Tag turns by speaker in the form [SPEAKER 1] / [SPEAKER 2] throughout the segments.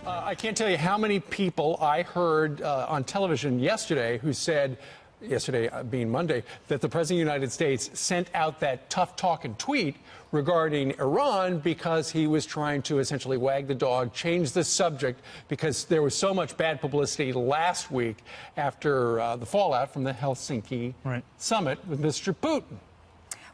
[SPEAKER 1] I can't tell you how many people I heard on television yesterday who said, yesterday being Monday, that the President of the United States sent out that tough talking tweet regarding Iran because he was trying to essentially wag the dog, change the subject, because there was so much bad publicity last week after the fallout from the Helsinki summit with Mr. Putin.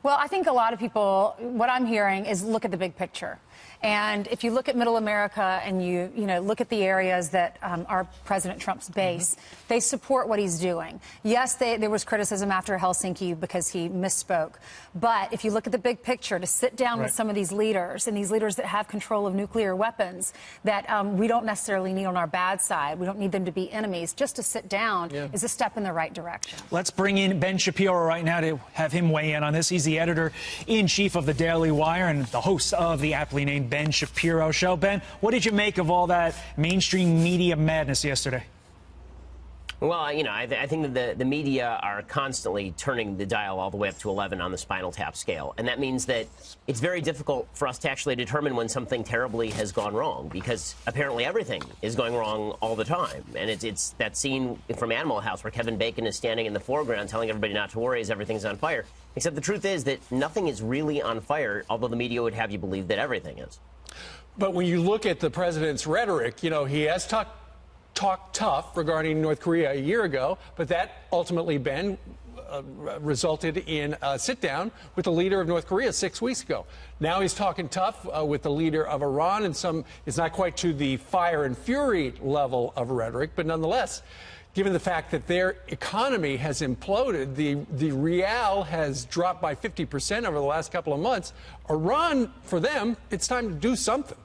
[SPEAKER 2] Well, I think a lot of people, what I'm hearing is look at the big picture. And if you look at Middle America and you look at the areas that are President Trump's base, they support what he's doing. Yes, there was criticism after Helsinki because he misspoke. But if you look at the big picture, to sit down with some of these leaders, and these leaders that have control of nuclear weapons, that we don't necessarily need on our bad side, we don't need them to be enemies, just to sit down is a step in the right direction.
[SPEAKER 3] Let's bring in Ben Shapiro right now to have him weigh in on this. He's the editor-in-chief of the Daily Wire and the host of the aptly named Ben Shapiro Show. Ben, what did you make of all that mainstream media madness yesterday?
[SPEAKER 4] Well, I think that the media are constantly turning the dial all the way up to 11 on the Spinal Tap scale. And that means that it's very difficult for us to actually determine when something terribly has gone wrong, because apparently everything is going wrong all the time. And it's that scene from Animal House where Kevin Bacon is standing in the foreground telling everybody not to worry as everything's on fire. Except the truth is that nothing is really on fire, although the media would have you believe that everything is.
[SPEAKER 1] But when you look at the president's rhetoric, he has talked tough regarding North Korea a year ago, but that ultimately, Ben, resulted in a sit-down with the leader of North Korea 6 weeks ago. Now he's talking tough with the leader of Iran, and it's not quite to the fire and fury level of rhetoric, but nonetheless, given the fact that their economy has imploded, the rial has dropped by 50% over the last couple of months, Iran, for them, it's time to do something.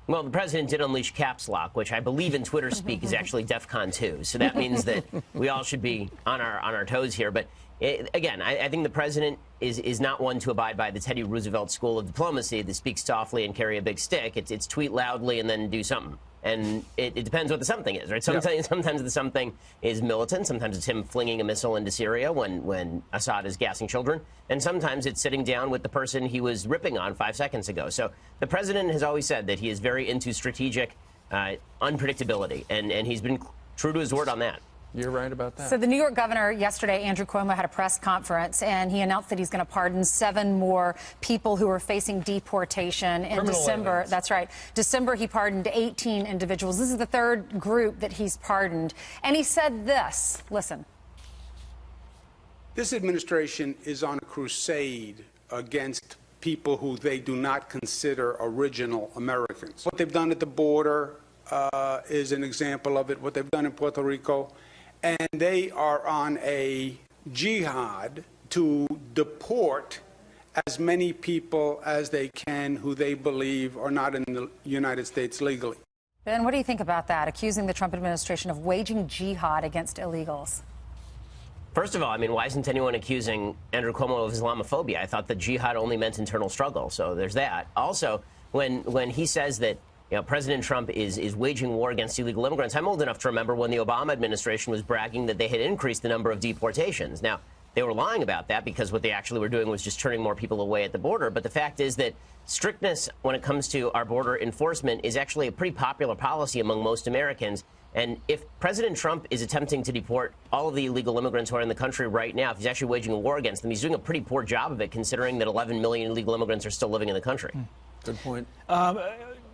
[SPEAKER 4] Well, the president did unleash caps lock, which I believe in Twitter speak is actually DEFCON 2. So that means that we all should be on our toes here. But again, I think the president is not one to abide by the Teddy Roosevelt school of diplomacy that speaks softly and carry a big stick. It's tweet loudly and then do something. And it depends what the something is, right? Sometimes the something is militant. Sometimes it's him flinging a missile into Syria when Assad is gassing children. And sometimes it's sitting down with the person he was ripping on 5 seconds ago. So the president has always said that he is very into strategic unpredictability. And he's been true to his word on that.
[SPEAKER 1] You're right about that.
[SPEAKER 2] So the New York governor yesterday, Andrew Cuomo, had a press conference, and he announced that he's going to pardon 7 more people who are facing deportation in December.
[SPEAKER 1] Evidence.
[SPEAKER 2] That's right. December, he pardoned 18 individuals. This is the 3rd group that he's pardoned. And he said this. Listen.
[SPEAKER 5] This administration is on a crusade against people who they do not consider original Americans. What they've done at the border is an example of it, what they've done in Puerto Rico. And they are on a jihad to deport as many people as they can who they believe are not in the United States legally.
[SPEAKER 2] Ben, what do you think about that, accusing the Trump administration of waging jihad against illegals?
[SPEAKER 4] First of all, why isn't anyone accusing Andrew Cuomo of Islamophobia? I thought that jihad only meant internal struggle, so there's that. Also, when he says that President Trump is waging war against illegal immigrants, I'm old enough to remember when the Obama administration was bragging that they had increased the number of deportations. Now, they were lying about that because what they actually were doing was just turning more people away at the border. But the fact is that strictness when it comes to our border enforcement is actually a pretty popular policy among most Americans. And if President Trump is attempting to deport all of the illegal immigrants who are in the country right now, if he's actually waging a war against them, he's doing a pretty poor job of it, considering that 11 million illegal immigrants are still living in the country.
[SPEAKER 1] Good point.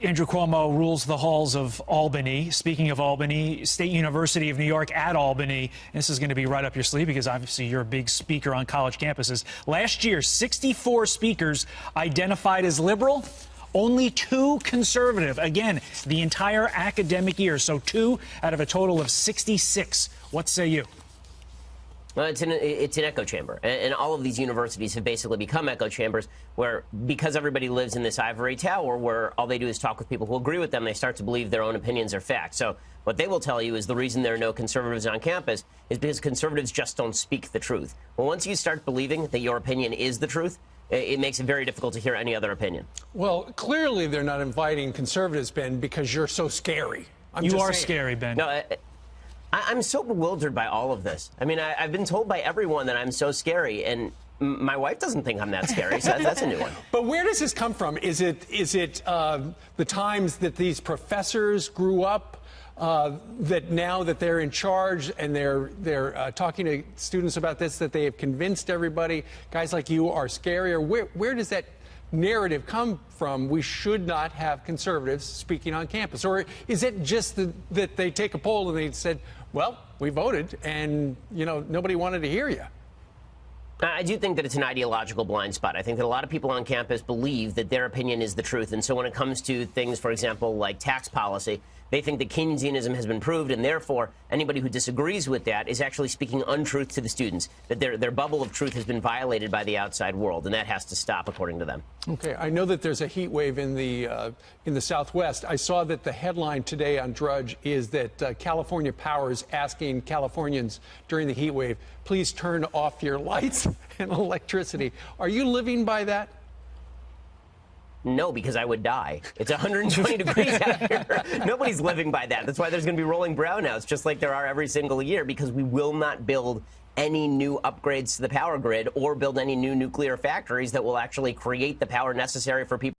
[SPEAKER 3] Andrew Cuomo rules the halls of Albany. Speaking of Albany, State University of New York at Albany. This is going to be right up your sleeve because obviously you're a big speaker on college campuses. Last year, 64 speakers identified as liberal, only 2 conservative. Again, the entire academic year. So 2 out of a total of 66. What say you?
[SPEAKER 4] Well, it's an echo chamber, and all of these universities have basically become echo chambers where, because everybody lives in this ivory tower where all they do is talk with people who agree with them, they start to believe their own opinions are fact. So what they will tell you is the reason there are no conservatives on campus is because conservatives just don't speak the truth. Well, once you start believing that your opinion is the truth, it makes it very difficult to hear any other opinion.
[SPEAKER 1] Well, clearly they're not inviting conservatives, Ben, because you're so scary.
[SPEAKER 3] You are scary, Ben.
[SPEAKER 4] No, I'm so bewildered by all of this. I've been told by everyone that I'm so scary, and My wife doesn't think I'm that scary, so that's a new one.
[SPEAKER 1] But where does this come from? Is it the times that these professors grew up, that now that they're in charge and they're talking to students about this, that they have convinced everybody, guys like you are scary? Or where does that narrative come from? We should not have conservatives speaking on campus. Or is it just that they take a poll and they said, well, we voted and, you know, nobody wanted to hear you?
[SPEAKER 4] I do think that it's an ideological blind spot. I think that a lot of people on campus believe that their opinion is the truth. And so when it comes to things, for example, like tax policy, they think that Keynesianism has been proved, and therefore anybody who disagrees with that is actually speaking untruth to the students, that their bubble of truth has been violated by the outside world, and that has to stop, according to them.
[SPEAKER 1] Okay, I know that there's a heat wave in the Southwest. I saw that the headline today on Drudge is that California Power is asking Californians during the heat wave, please turn off your lights and electricity. Are you living by that?
[SPEAKER 4] No, because I would die. It's 120 degrees out here. Nobody's living by that. That's why there's going to be rolling brownouts, just like there are every single year, because we will not build any new upgrades to the power grid or build any new nuclear factories that will actually create the power necessary for people